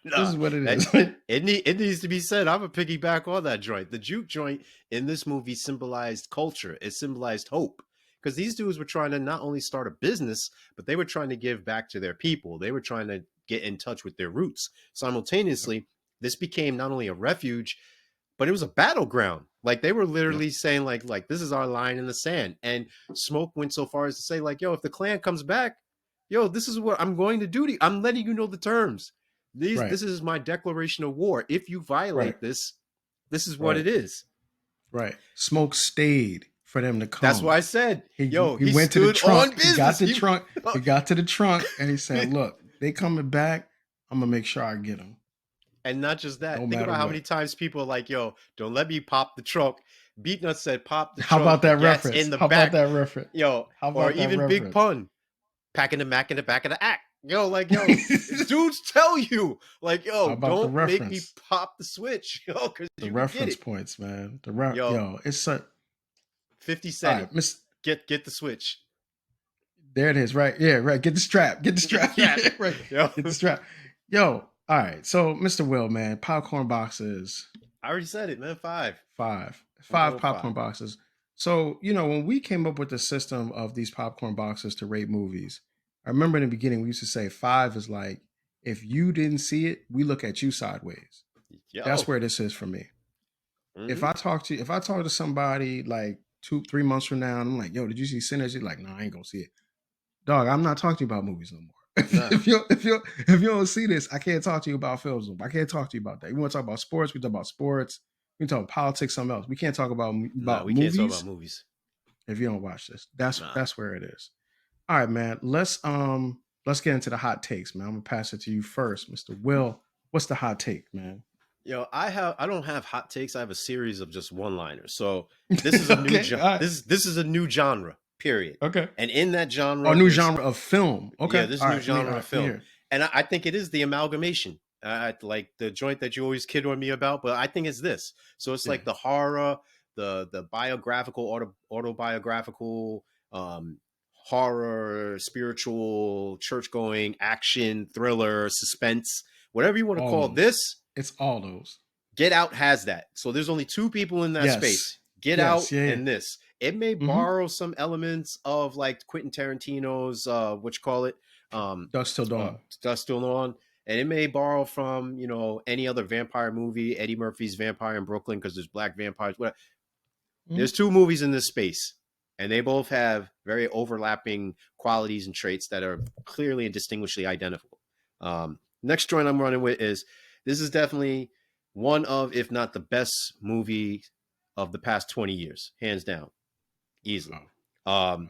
This Nah, is what it that is. it needs to be said. I'm a piggyback on that joint. The juke joint in this movie symbolized culture. It symbolized hope because these dudes were trying to not only start a business, but they were trying to give back to their people. They were trying to get in touch with their roots. Simultaneously, this became not only a refuge, but it was a battleground. Like they were Yep. literally saying, like this is our line in the sand. And Smoke went so far as to say, like, yo, if the Klan comes back, yo, this is what I'm going to do to you. I'm letting you know the terms. Right. This is my declaration of war. If you Right. violate this, this is what Right. it is. Right. Smoke stayed for them to That's why come. I said, He yo, he he went to the stood on trunk. He got business. the trunk. He got to the trunk, and he said, "Look, they coming back. I'm gonna make sure I get them, And not just no that. Think matter about how what." many times people are like, yo, don't let me pop the trunk. Beatnut said, pop the How trunk, about that gas reference? in the How about back. that reference? Yo, How or about that even Big reference? Pun, packing the Mac in the back of the act. Yo, like, yo, dudes tell you, like, How yo, about the don't make me reference? pop the switch, yo, because The you can get reference it. points, man. Yo, Yo, it's so 50 all Cent right, it. Miss. Get the switch. There it is. Right. Yeah. Right. Get the strap. Get the strap. Yeah. Yeah, right. Yo, Get the strap. Yo. All right. So, Mr. Will, man, popcorn boxes. I already said it, man. Five. Five. I'm going Five with five. popcorn boxes. So, when we came up with the system of these popcorn boxes to rate movies, I remember in the beginning we used to say five is like, if you didn't see it, we look at you sideways. That's Yo. where this is for me. Mm-hmm. If I talk to somebody like 2-3 months from now, and I'm like, yo, did you see Synergy? Like, no, I ain't gonna see it. Dog, I'm not talking to you about movies no more. Nah. If you don't see this, I can't talk to you about films. I can't talk to you about that. You want to talk about sports? We talk about sports. We can talk about politics, something else. We can't talk Nah, about we can't talk about movies movies. if you don't watch this. That's Nah. that's where it is. All right, man. Let's get into the hot takes, man. I'm gonna pass it to you first, Mr. Will. What's the hot take, man? Yo, I don't have hot takes. I have a series of just one-liners. So this is a new Okay, all right. this is a new genre, period. Okay. And in that Oh, genre, new there's genre of film. yeah, Okay. this All new right. All genre of right. Let me film. hear. And I think it is the amalgamation. Like the joint that you always kid on me about, but I think it's this. So it's Yeah. like the horror, the biographical, autobiographical, um, horror, spiritual, church going, action, thriller, suspense, whatever you want to All call those. this. It's all those. Get Out has that. So there's only two people in that Yes. space. Get Out Yes. Yeah. Yeah. and this. It may Mm-hmm. borrow some elements of like Quentin Tarantino's what you call it, Dusk till dawn. Dust Till Dawn, and it may borrow from any other vampire movie, Eddie Murphy's Vampire in Brooklyn, because there's black vampires. Whatever. Mm-hmm. There's two movies in this space, and they both have very overlapping qualities and traits that are clearly and distinguishably identical. Next joint I'm running with is this is definitely one of, if not the best movie of the past 20 years, hands down, easily. Oh.